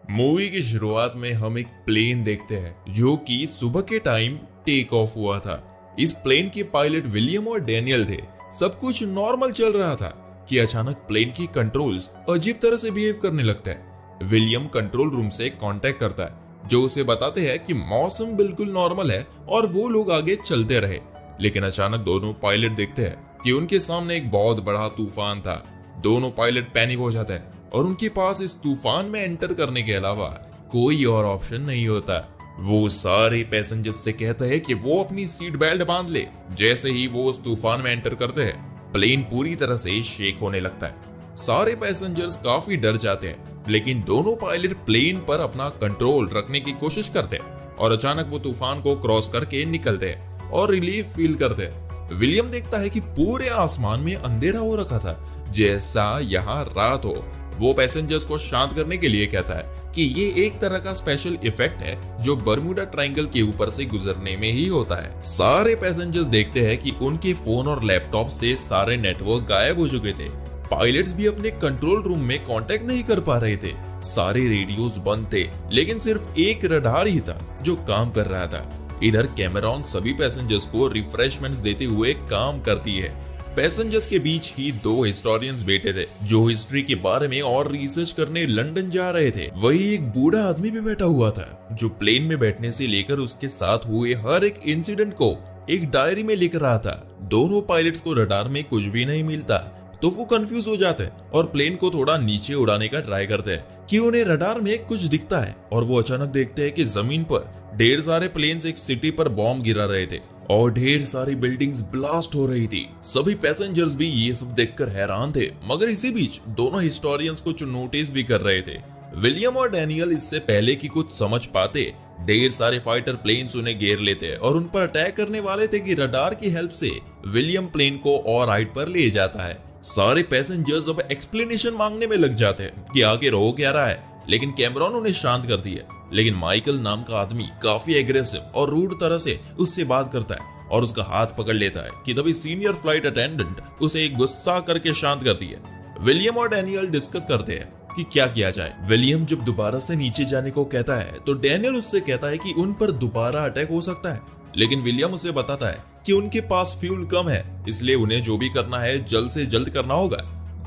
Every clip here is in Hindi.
मूवी की शुरुआत में हम एक प्लेन देखते हैं जो कि सुबह के टाइम टेक ऑफ हुआ था। इस प्लेन के पायलट विलियम और डैनियल थे। सब कुछ नॉर्मल चल रहा था कि अचानक प्लेन की कंट्रोल्स अजीब तरह से बिहेव करने लगता है। विलियम कंट्रोल रूम से कांटेक्ट करता है जो उसे बताते हैं कि मौसम बिल्कुल नॉर्मल है और वो लोग आगे चलते रहे। लेकिन अचानक दोनों पायलट देखते हैं कि उनके सामने एक बहुत बड़ा तूफान था। दोनों पायलट पैनिक हो जाते हैं और उनके पास इस तूफान में एंटर करने के अलावा कोई और ऑप्शन नहीं होता। वो सारे पैसेंजर्स से कहते हैं कि वो अपनी सीट बेल्ट बांध ले। जैसे ही वो उस तूफान में एंटर करते हैं, प्लेन पूरी तरह से शेक होने लगता है। सारे पैसेंजर्स काफी डर जाते हैं, लेकिन दोनों पायलट प्लेन पर अपना कंट्रोल रखने की कोशिश करते हैं और अचानक वो तूफान को क्रॉस करके निकलते हैं और रिलीफ फील करते हैं। विलियम देखता है कि पूरे आसमान में अंधेरा हो रखा था, जैसा यहाँ रात हो। वो पैसेंजर्स को शांत करने के लिए कहता है कि ये एक तरह का स्पेशल इफेक्ट है जो बर्मुडा ट्रायंगल के ऊपर से गुजरने में ही होता है। सारे पैसेंजर्स देखते हैं कि उनके फोन और लैपटॉप से सारे नेटवर्क गायब हो चुके थे। पायलट्स भी अपने कंट्रोल रूम में कांटेक्ट नहीं कर पा रहे थे। सारे रेडियोस बंद थे, लेकिन सिर्फ एक रडार ही था जो काम कर रहा था। इधर कैमरॉन सभी पैसेंजर्स को रिफ्रेशमेंट देते हुए काम करती है। पैसेंजर्स के बीच ही दो हिस्टोरियंस बैठे थे जो हिस्ट्री के बारे में और रिसर्च करने लंदन जा रहे थे। वही एक बूढ़ा आदमी भी बैठा हुआ था जो प्लेन में बैठने से लेकर उसके साथ हुए हर एक इंसिडेंट को एक डायरी में लिख रहा था। दोनों पायलट्स को रडार में कुछ भी नहीं मिलता तो वो कंफ्यूज हो जाते हैं और प्लेन को थोड़ा नीचे उड़ाने का ट्राई करते हैं कि उन्हें रडार में कुछ दिखता है। और वो अचानक देखते हैं कि जमीन पर ढेर सारे प्लेन्स एक सिटी पर बॉम्ब गिरा रहे थे और ढेर सारी बिल्डिंग्स ब्लास्ट हो रही थी। सभी पैसेंजर्स भी ये सब देखकर हैरान थे, मगर इसी बीच दोनों हिस्टोरियंस कुछ नोटिस भी कर रहे थे। विलियम और डैनियल इससे पहले कि कुछ समझ पाते, ढेर सारे फाइटर प्लेन्स उन्हें घेर लेते और उन पर अटैक करने वाले थे कि रडार की हेल्प से विलियम प्लेन को और हाइट पर ले जाता है। सारे पैसेंजर्स अब एक्सप्लेनेशन मांगने में लग जाते हैं कि आखिर हो क्या रहा है, लेकिन कैमरॉन उन्हें शांत कर दिया। लेकिन माइकल नाम का आदमी काफी एग्रेसिव और रूड तरह से उससे बात करता है और उसका हाथ पकड़ लेता है कि तभी सीनियर फ्लाइट अटेंडेंट उसे गुस्सा करके शांत करती है। विलियम और डैनियल डिस्कस करते हैं कि क्या किया जाए। विलियम जब दोबारा से नीचे जाने को कहता है तो डैनियल उससे कहता है कि उन पर दोबारा अटैक हो सकता है, लेकिन विलियम उसे बताता है कि उनके पास फ्यूल कम है, इसलिए उन्हें जो भी करना है जल्द से जल्द करना होगा।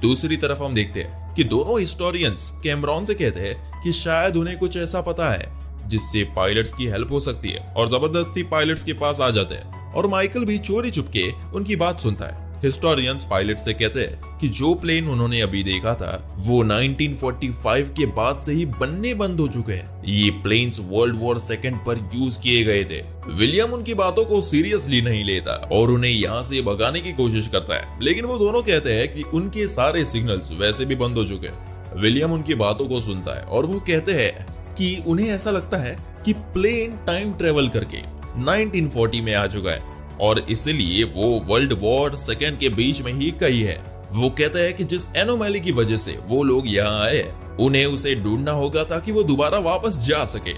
दूसरी तरफ हम देखते हैं कि दोनों हिस्टोरियंस कैमरॉन से कहते हैं कि शायद उन्हें कुछ ऐसा पता है जिससे पायलट्स की हेल्प हो सकती है, और जबरदस्ती पायलट्स के पास आ जाते हैं और माइकल भी चोरी चुपके उनकी बात सुनता है। हिस्टोरियंस पायलट से कहते हैं कि जो प्लेन उन्होंने अभी देखा था वो 1945 के बाद से ही बनने बंद हो चुके हैं। ये प्लेन्स वर्ल्ड वॉर सेकंड पर यूज किए गए थे। विलियम उनकी बातों को सीरियसली नहीं लेता और उन्हें यहाँ से भगाने की कोशिश करता है, लेकिन वो दोनों कहते हैं कि उनके सारे सिग्नल्स वैसे भी बंद हो चुके हैं। विलियम उनकी बातों को सुनता है और वो कहते हैं कि उन्हें ऐसा लगता है कि प्लेन टाइम ट्रेवल करके 1940 में आ चुका है और इसलिए वो वर्ल्ड वॉर सेकेंड के बीच में ही कहीं है। वो कहता है कि जिस एनोमैली की वजह से वो लोग यहाँ आए उन्हें उसे ढूंढना होगा ताकि वो दोबारा वापस जा सके।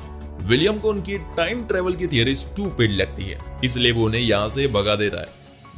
विलियम को उनकी टाइम ट्रेवल की थियरी स्टूपिड लगती है, इसलिए वो उन्हें यहाँ से भगा देता है।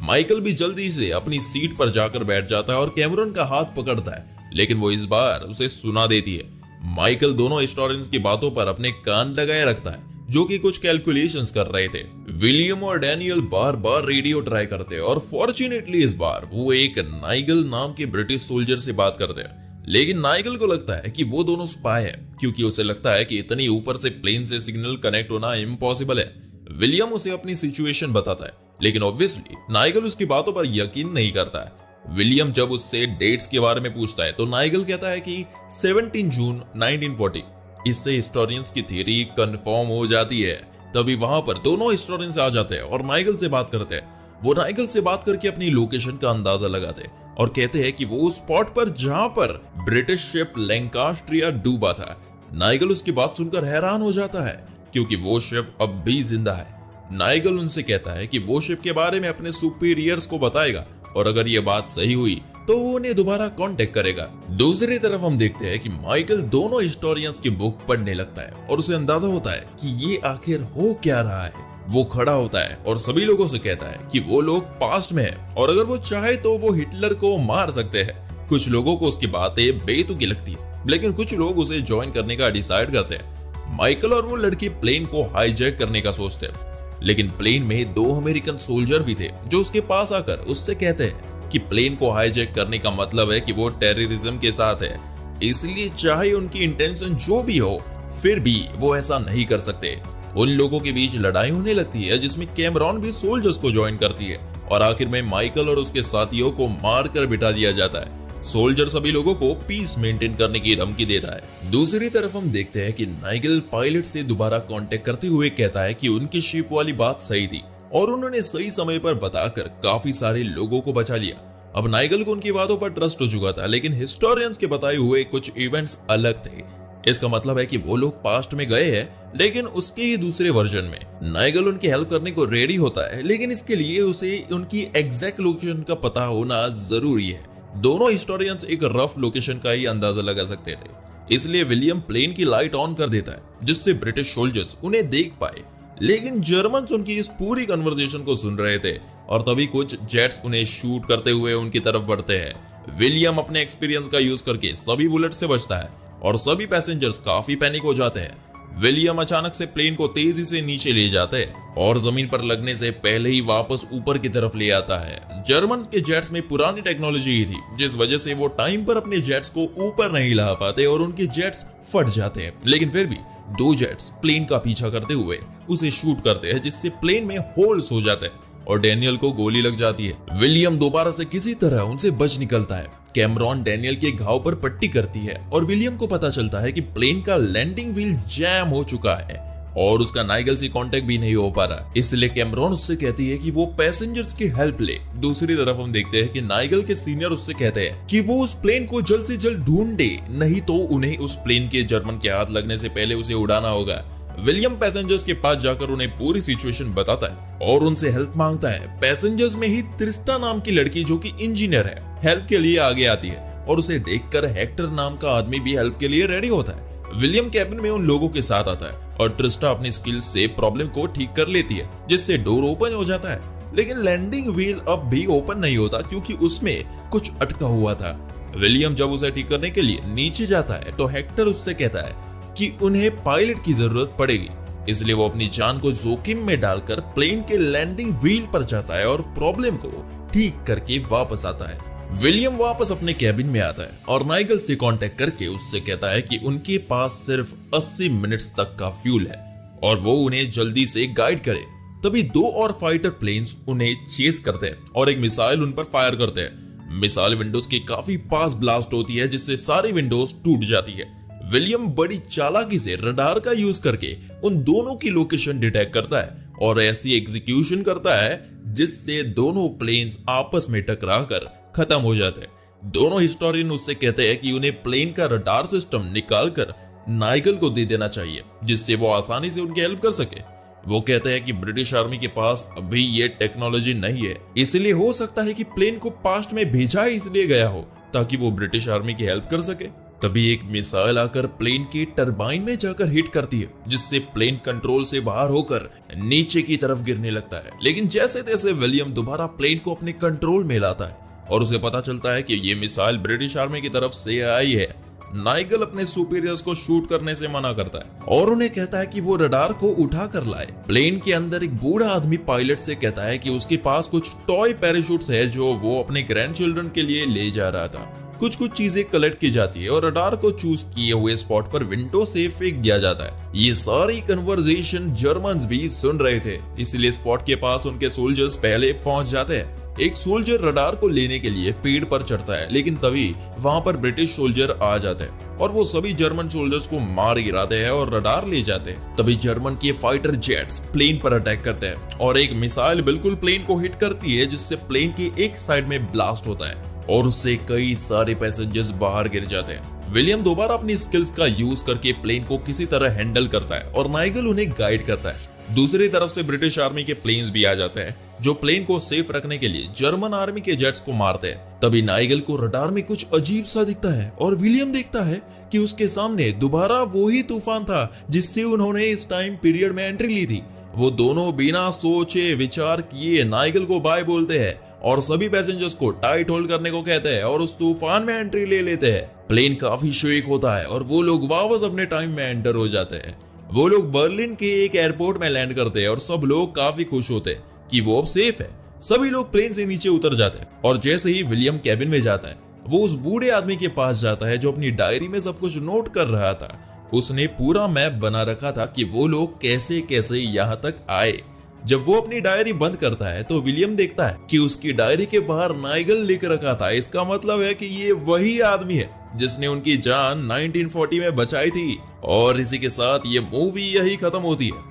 माइकल भी जल्दी से अपनी सीट पर जाकर बैठ जाता है और कैमरॉन का हाथ पकड़ता है, लेकिन वो इस बार उसे सुना देती है। माइकल दोनों हिस्टोरियंस की बातों पर अपने कान लगाए रखता है जो कि कुछ कैलकुलेशंस कर रहे थे। विलियम और डैनियल बार बार रेडियो ट्राई करते हैं और फॉर्चुनेटली इस बार वो एक नाइगल नाम के ब्रिटिश सोल्जर से बात करते हैं, लेकिन नाइगल को लगता है कि वो दोनों स्पाई है क्योंकि उसे लगता है कि इतनी ऊपर से प्लेन से सिग्नल कनेक्ट होना इम्पॉसिबल है। विलियम उसे अपनी सिचुएशन बताता है, लेकिन ऑब्वियसली नाइगल उसकी बातों पर यकीन नहीं करता है। विलियम जब उससे डेट्स के बारे में पूछता है तो नाइगल कहता है कि 17 जून 1940। इससे हिस्टोरियंस की थ्योरी कंफर्म हो जाती है। तभी वहां पर दोनों हिस्टोरियंस आ जाते हैं और नाइगल से बात करते हैं। वो नाइगल से बात करके अपनी लोकेशन का अंदाजा लगाते हैं और कहते हैं कि वो उस स्पॉट पर जहां पर ब्रिटिश शिप लैंकास्ट्रिया डूबा था। नाइगल उसकी बात सुनकर हैरान हो जाता है क्योंकि वो शिप अब भी जिंदा है। नाइगल उनसे कहता है कि वो शिप के बारे में अपने सुपीरियर्स को बताएगा और अगर ये बात सही हुई तो वो उन्हें दोबारा कांटेक्ट करेगा। दूसरी तरफ हम देखते हैं कि माइकल दोनों हिस्टोरियंस की बुक पढ़ने लगता है और उसे अंदाजा होता है कि ये आखिर हो क्या रहा है। वो खड़ा होता है और सभी लोगों से कहता है कि वो लोग पास्ट में है और अगर वो चाहे तो वो हिटलर को मार सकते हैं। कुछ लोगों को उसकी बातें बेतुकी लगती है, लेकिन कुछ लोग उसे ज्वाइन करने का डिसाइड करते हैं। माइकल और वो लड़की प्लेन को हाईजैक करने का सोचते हैं, लेकिन प्लेन में 2 अमेरिकन सोल्जर भी थे जो उसके पास आकर उससे कहते हैं कि प्लेन को हाईजैक करने का मतलब है कि वो टेररिज्म के साथ है, इसलिए चाहे उनकी इंटेंशन जो भी हो फिर भी वो ऐसा नहीं कर सकते। उन लोगों के बीच लड़ाई होने लगती है जिसमें कैमरॉन भी सोल्जर्स को ज्वाइन करती है और आखिर में माइकल और उसके साथियों को मार कर बिठा दिया जाता है। सोल्जर सभी लोगों को पीस मेंटेन करने की धमकी देता है। दूसरी तरफ हम देखते हैं कि नाइगल पायलट से दोबारा कांटेक्ट करते हुए कहता है कि उनकी शिप वाली बात सही थी और उन्होंने सही समय पर बताकर काफी सारे लोगों को बचा लिया। अब नाइगल को उनकी बातों पर ट्रस्ट हो चुका था, लेकिन हिस्टोरियंस के बताए हुए कुछ इवेंट्स अलग थे। इसका मतलब है कि वो लोग पास्ट में गए हैं, लेकिन उसके ही दूसरे वर्जन में। नाइगल उनकी हेल्प करने को रेडी होता है, लेकिन इसके लिए उसे उनकी एग्जैक्ट लोकेशन का पता होना जरूरी है। दोनों हिस्टोरियंस एक रफ लोकेशन का ही अंदाजा लगा सकते थे, इसलिए विलियम प्लेन की लाइट ऑन कर देता है जिससे ब्रिटिश सोल्जर्स उन्हें देख पाए। लेकिन जर्मन्स उनकी इस पूरी कन्वर्सेशन को सुन रहे थे और तभी कुछ जेट्स उन्हें शूट करते हुए उनकी तरफ बढ़ते हैं। विलियम अपने एक्सपीरियंस का यूज करके सभी बुलेट से बचता है और सभी पैसेंजर्स काफी पैनिक हो जाते हैं। विलियम अचानक से प्लेन को तेजी से नीचे ले जाते हैं और जमीन पर लगने से पहले ही वापस ऊपर की तरफ ले आता है। जर्मन के जेट्स में पुरानी टेक्नोलॉजी ही थी, जिस वजह से वो टाइम पर अपने जेट्स को ऊपर नहीं ला पाते और उनके जेट्स फट जाते हैं। लेकिन फिर भी 2 जेट्स प्लेन का पीछा करते हुए उसे शूट करते हैं, जिससे प्लेन में होल्स हो जाते हैं और डैनियल को गोली लग जाती है। विलियम दोबारा से किसी तरह उनसे बच निकलता है। कैमरॉन डैनियल के घाव पर पट्टी करती है और विलियम को पता चलता है कि प्लेन का लैंडिंग व्हील जैम हो चुका है और उसका नाइगल से कांटेक्ट भी नहीं हो पा रहा। इसलिए कैमरॉन उससे कहती है कि वो पैसेंजर्स की हेल्प ले। दूसरी तरफ हम देखते हैं कि नाइगल के सीनियर उससे कहते हैं कि वो उस प्लेन को जल्द से जल्द ढूंढे, नहीं तो उन्हें उस प्लेन के जर्मन के हाथ लगने से पहले उसे उड़ाना होगा। विलियम पैसेंजर्स के पास जाकर उन्हें पूरी सिचुएशन बताता है और उनसे हेल्प मांगता है। पैसेंजर्स में ही त्रिस्टा नाम की लड़की जो कि इंजीनियर है, हेल्प के लिए आगे आती है और उसे देखकर हेक्टर नाम का आदमी भी हेल्प के लिए रेडी होता है। विलियम कैबिन में उन लोगों के साथ आता है और ट्रिस्टा अपनी स्किल से प्रॉब्लम को ठीक कर लेती है, जिससे डोर ओपन हो जाता है। लेकिन लैंडिंग व्हील अब भी ओपन नहीं होता क्योंकि उसमें कुछ अटका हुआ था। विलियम जब उसे ठीक करने के लिए नीचे जाता है तो हेक्टर उससे कहता है कि उन्हें पायलट की जरूरत पड़ेगी, इसलिए वो अपनी जान को जोखिम में डालकर प्लेन के लैंडिंग व्हील पर जाता है और प्रॉब्लम को ठीक करके वापस आता है। विलियम वापस अपने कैबिन में आता है और नाइगल से कांटेक्ट करके उससे कहता है कि उनके पास सिर्फ 80 मिनट्स तक का फ्यूल है और वो उन्हें जल्दी से गाइड करे। तभी 2 और फाइटर प्लेन्स उन्हें चेस करते हैं और एक मिसाइल उन पर फायर करते हैं। मिसाइल विंडोज के काफी पास ब्लास्ट होती है, जिससे सारी विंडोज टूट जाती है। विलियम बड़ी चालाकी से रडार का यूज करके उन दोनों की लोकेशन डिटेक्ट करता है और ऐसी एग्जीक्यूशन करता है जिससे दोनों प्लेन्स आपस में टकराकर खत्म हो जाते हैं। दोनों हिस्टोरियन उससे कहते हैं कि उन्हें प्लेन का रडार सिस्टम निकालकर नाइगल को दे देना चाहिए, जिससे वो आसानी से उनकी हेल्प कर सके। वो कहते हैं कि ब्रिटिश आर्मी के पास अभी ये टेक्नोलॉजी नहीं है, इसलिए हो सकता है कि प्लेन को पास्ट में भेजा ही इसलिए गया हो ताकि वो ब्रिटिश आर्मी की हेल्प कर सके। तभी एक मिसाइल आकर प्लेन की टरबाइन में जाकर हिट करती है, जिससे प्लेन कंट्रोल से बाहर होकर नीचे की तरफ गिरने लगता है। लेकिन जैसे तैसे विलियम दोबारा प्लेन को अपने कंट्रोल में लाता है और उसे पता चलता है कि ये मिसाइल ब्रिटिश आर्मी की तरफ से आई है। नाइगल अपने सुपीरियर्स को शूट करने से मना करता है और उन्हें कहता है कि वो रडार को उठा कर लाए। प्लेन के अंदर एक बूढ़ा आदमी पायलट से कहता है कि उसके पास कुछ टॉय पैराशूट्स है जो वो अपने ग्रैंड चिल्ड्रन के लिए ले जा रहा था। कुछ चीजें कलेक्ट की जाती है और रडार को चूज किए हुए स्पॉट पर विंडो से फेंक दिया जाता है। ये सारी कन्वर्सेशन जर्मन्स भी सुन रहे थे, इसलिए स्पॉट के पास उनके सोल्जर्स पहले पहुंच जाते हैं। एक सोल्जर रडार को लेने के लिए पेड़ पर चढ़ता है, लेकिन तभी वहां पर ब्रिटिश सोल्जर आ जाते हैं और वो सभी जर्मन सोल्जर्स को मार गिराते हैं और रडार ले जाते हैं। तभी जर्मन के फाइटर जेट्स प्लेन पर अटैक करते हैं और एक मिसाइल बिल्कुल प्लेन को हिट करती है, जिससे प्लेन की एक साइड में ब्लास्ट होता है और उससे कई सारे पैसेंजर्स बाहर गिर जाते हैं। विलियम दोबारा अपनी स्किल्स का यूज करके प्लेन को किसी तरह हैंडल करता है और नाइगल उन्हें गाइड करता है। दूसरी तरफ से ब्रिटिश आर्मी के प्लेन्स भी आ जाते हैं, जो प्लेन को सेफ रखने के लिए जर्मन आर्मी के जेट्स को मारते हैं। तभी नाइगल को रडार में कुछ अजीब सा दिखता है और विलियम देखता है कि उसके सामने दोबारा वही तूफान था जिससे उन्होंने इस टाइम पीरियड में एंट्री ली थी। वो दोनों बिना सोचे विचार किए नाइगल को बाय बोलते हैं और सभी पैसेंजर्स को टाइट होल्ड करने को कहते हैं और उस तूफान में एंट्री ले लेते हैं। प्लेन काफी शेक होता है और वो लोग वापस अपने टाइम में एंटर हो जाते हैं। वो लोग बर्लिन के एक एयरपोर्ट में लैंड करते हैं और सब लोग काफी खुश होते हैं कि वो अब सेफ है। सभी लोग प्लेन से नीचे उतर जाते हैं और जैसे ही विलियम कैबिन में जाता है, वो उस बूढ़े आदमी के पास जाता है जो अपनी डायरी में सब कुछ नोट कर रहा था। उसने पूरा मैप बना रखा था कि वो लोग कैसे कैसे यहाँ तक आए। जब वो अपनी डायरी बंद करता है तो विलियम देखता है कि उसकी डायरी के बाहर नाइगल लिख रखा था। इसका मतलब है कि ये वही आदमी है जिसने उनकी जान 1940 में बचाई थी। और इसी के साथ ये मूवी यही खत्म होती है।